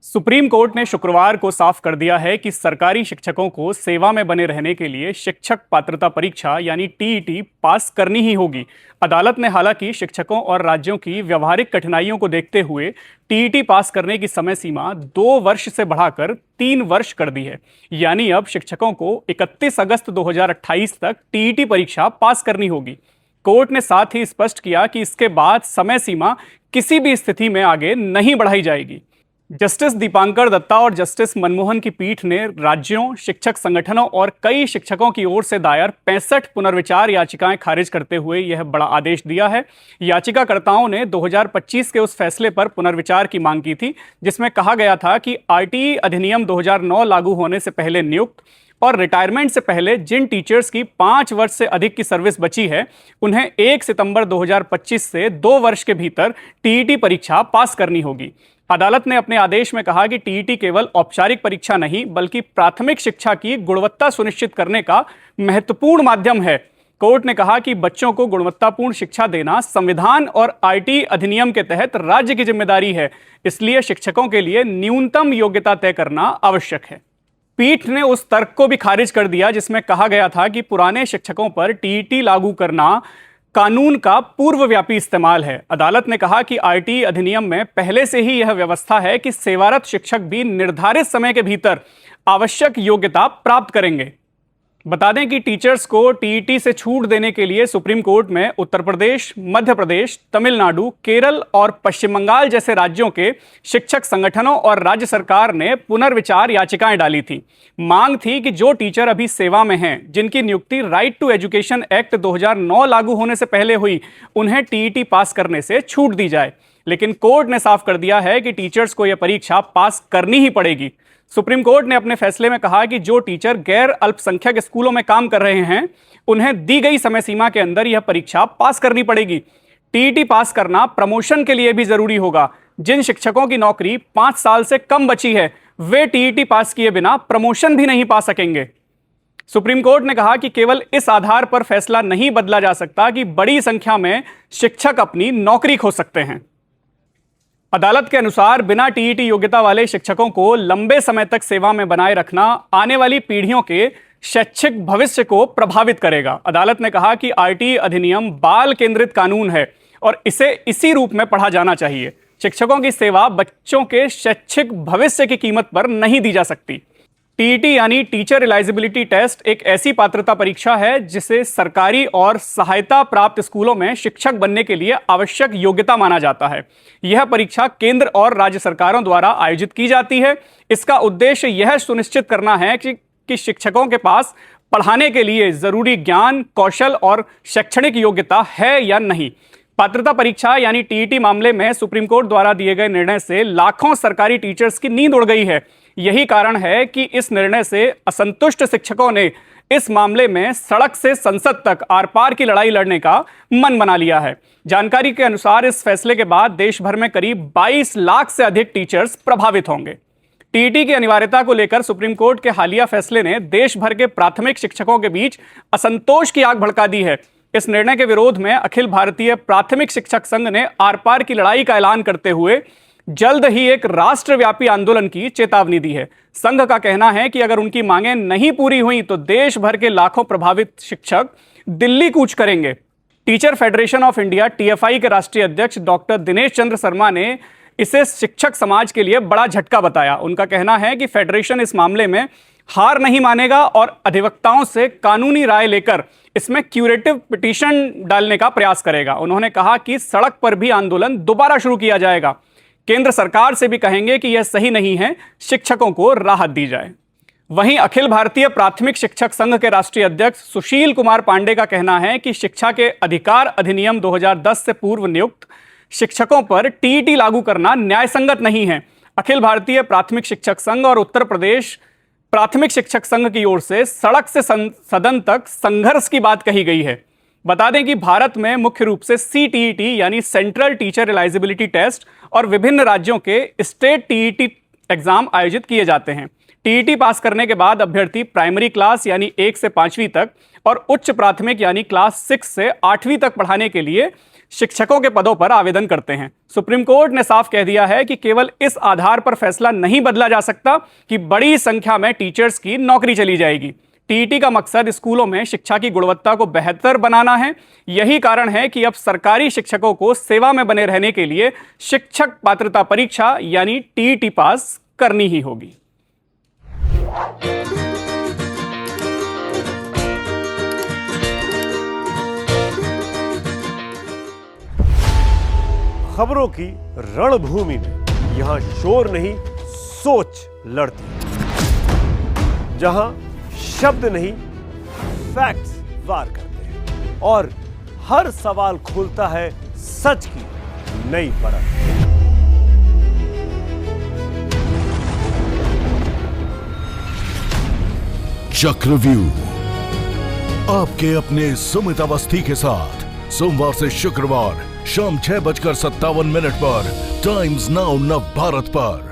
Supreme court ने शुक्रवार को साफ कर दिया है कि सरकारी शिक्षकों को सेवा में बने रहने के लिए शिक्षक पात्रता परीक्षा यानी टीईटी पास करनी ही होगी। अदालत ने हालांकि शिक्षकों और राज्यों की व्यवहारिक कठिनाइयों को देखते हुए टीईटी पास करने की समय सीमा 2 वर्ष से बढ़ाकर 3 वर्ष कर दी है। यानी अब शिक्षकों को 31 अगस्त 2028 तक टीईटी परीक्षा पास करनी होगी। कोर्ट ने साथ ही स्पष्ट किया कि इसके बाद समय सीमा किसी भी स्थिति में आगे नहीं बढ़ाई जाएगी। जस्टिस दीपांकर दत्ता और जस्टिस मनमोहन की पीठ ने राज्यों, शिक्षक संगठनों और कई शिक्षकों की ओर से दायर 65 पुनर्विचार याचिकाएं खारिज करते हुए यह बड़ा आदेश दिया है। याचिकाकर्ताओं ने 2025 के उस फैसले पर पुनर्विचार की मांग की थी जिसमें कहा गया था कि आरटीई अधिनियम 2009 लागू होने से पहले नियुक्त और रिटायरमेंट से पहले जिन टीचर्स की 5 वर्ष से अधिक की सर्विस बची है उन्हें 1 सितंबर 2025 से 2 वर्ष के भीतर टीईटी परीक्षा पास करनी होगी। अदालत ने अपने आदेश में कहा कि टीईटी केवल औपचारिक परीक्षा नहीं बल्कि प्राथमिक शिक्षा की गुणवत्ता सुनिश्चित करने का महत्वपूर्ण माध्यम है। कोर्ट ने कहा कि बच्चों को गुणवत्तापूर्ण शिक्षा देना संविधान और आरटीई अधिनियम के तहत राज्य की जिम्मेदारी है, इसलिए शिक्षकों के लिए न्यूनतम योग्यता तय करना आवश्यक है। पीठ ने उस तर्क को भी खारिज कर दिया जिसमें कहा गया था कि पुराने शिक्षकों पर टीईटी लागू करना कानून का पूर्वव्यापी इस्तेमाल है। अदालत ने कहा कि आरटीई अधिनियम में पहले से ही यह व्यवस्था है कि सेवारत शिक्षक भी निर्धारित समय के भीतर आवश्यक योग्यता प्राप्त करेंगे। बता दें कि टीचर्स को टीईटी से छूट देने के लिए सुप्रीम कोर्ट में उत्तर प्रदेश, मध्य प्रदेश, तमिलनाडु, केरल और पश्चिम बंगाल जैसे राज्यों के शिक्षक संगठनों और राज्य सरकार ने पुनर्विचार याचिकाएं डाली थी। मांग थी कि जो टीचर अभी सेवा में हैं, जिनकी नियुक्ति राइट टू एजुकेशन एक्ट 2009 लागू होने से पहले हुई, उन्हें टीईटी पास करने से छूट दी जाए। लेकिन कोर्ट ने साफ कर दिया है कि टीचर्स को यह परीक्षा पास करनी ही पड़ेगी। सुप्रीम कोर्ट ने अपने फैसले में कहा कि जो टीचर गैर अल्पसंख्यक स्कूलों में काम कर रहे हैं उन्हें दी गई समय सीमा के अंदर यह परीक्षा पास करनी पड़ेगी। टीईटी पास करना प्रमोशन के लिए भी जरूरी होगा। जिन शिक्षकों की नौकरी 5 साल से कम बची है वे टीईटी पास किए बिना प्रमोशन भी नहीं पा सकेंगे। सुप्रीम कोर्ट ने कहा कि केवल इस आधार पर फैसला नहीं बदला जा सकता कि बड़ी संख्या में शिक्षक अपनी नौकरी खो सकते हैं। अदालत के अनुसार बिना टीईटी योग्यता वाले शिक्षकों को लंबे समय तक सेवा में बनाए रखना आने वाली पीढ़ियों के शैक्षिक भविष्य को प्रभावित करेगा। अदालत ने कहा कि आरटीई अधिनियम बाल केंद्रित कानून है और इसे इसी रूप में पढ़ा जाना चाहिए। शिक्षकों की सेवा बच्चों के शैक्षिक भविष्य की कीमत पर नहीं दी जा सकती। टीईटी यानी टीचर एलिजिबिलिटी टेस्ट एक ऐसी पात्रता परीक्षा है जिसे सरकारी और सहायता प्राप्त स्कूलों में शिक्षक बनने के लिए आवश्यक योग्यता माना जाता है। यह परीक्षा केंद्र और राज्य सरकारों द्वारा आयोजित की जाती है। इसका उद्देश्य यह सुनिश्चित करना है कि शिक्षकों के पास पढ़ाने के लिए जरूरी ज्ञान, कौशल और शैक्षणिक योग्यता है या नहीं। पात्रता परीक्षा यानी टीईटी मामले में सुप्रीम कोर्ट द्वारा दिए गए निर्णय से लाखों सरकारी टीचर्स की नींद उड़ गई है। यही कारण है कि इस निर्णय से असंतुष्ट शिक्षकों ने इस मामले में सड़क से संसद तक आर पार की लड़ाई लड़ने का मन बना लिया है। जानकारी के अनुसार इस फैसले के बाद देश भर में करीब 22 लाख से अधिक टीचर्स प्रभावित होंगे। टीईटी की अनिवार्यता को लेकर सुप्रीम कोर्ट के हालिया फैसले ने देश भर के प्राथमिक शिक्षकों के बीच असंतोष की आग भड़का दी है। इस निर्णय के विरोध में अखिल भारतीय प्राथमिक शिक्षक संघ ने आर पार की लड़ाई का ऐलान करते हुए जल्द ही एक राष्ट्रव्यापी आंदोलन की चेतावनी दी है। संघ का कहना है कि अगर उनकी मांगें नहीं पूरी हुई तो देश भर के लाखों प्रभावित शिक्षक दिल्ली कूच करेंगे। Teacher federation of India TFI के राष्ट्रीय अध्यक्ष डॉक्टर दिनेश चंद्र शर्मा ने इसे शिक्षक समाज के लिए बड़ा झटका बताया। उनका कहना है कि फेडरेशन इस मामले में हार नहीं मानेगा और अधिवक्ताओं से कानूनी राय लेकर इसमें क्यूरेटिव पिटीशन डालने का प्रयास करेगा। उन्होंने कहा कि सड़क पर भी आंदोलन दोबारा शुरू किया जाएगा। केंद्र सरकार से भी कहेंगे कि यह सही नहीं है, शिक्षकों को राहत दी जाए। वहीं अखिल भारतीय प्राथमिक शिक्षक संघ के राष्ट्रीय अध्यक्ष सुशील कुमार पांडे का कहना है कि शिक्षा के अधिकार अधिनियम 2010 से पूर्व नियुक्त शिक्षकों पर टीईटी लागू करना न्यायसंगत नहीं है। अखिल भारतीय प्राथमिक शिक्षक संघ और उत्तर प्रदेश प्राथमिक शिक्षक संघ की ओर से सड़क से सदन तक संघर्ष की बात कही गई है। बता दें कि भारत में मुख्य रूप से सीटीईटी यानी सेंट्रल टीचर एलिजिबिलिटी टेस्ट और विभिन्न राज्यों के स्टेट टीईटी एग्जाम आयोजित किए जाते हैं। टीईटी पास करने के बाद अभ्यर्थी प्राइमरी क्लास यानी 1 से 5वीं तक और उच्च प्राथमिक यानी क्लास 6 से 8वीं तक पढ़ाने के लिए शिक्षकों के पदों पर आवेदन करते हैं। सुप्रीम कोर्ट ने साफ कह दिया है कि केवल इस आधार पर फैसला नहीं बदला जा सकता कि बड़ी संख्या में टीचर्स की नौकरी चली जाएगी। टीईटी का मकसद स्कूलों में शिक्षा की गुणवत्ता को बेहतर बनाना है। यही कारण है कि अब सरकारी शिक्षकों को सेवा में बने रहने के लिए शिक्षक पात्रता परीक्षा यानी टीईटी पास करनी ही होगी। खबरों की रणभूमि में यहां शोर नहीं सोच लड़ती है, जहां शब्द नहीं फैक्ट्स वार करते हैं और हर सवाल खोलता है सच की नई परत। चक्रव्यूह आपके अपने सुमित अवस्थी के साथ सोमवार से शुक्रवार शाम 6:57 पर टाइम्स नाउ नव भारत पर।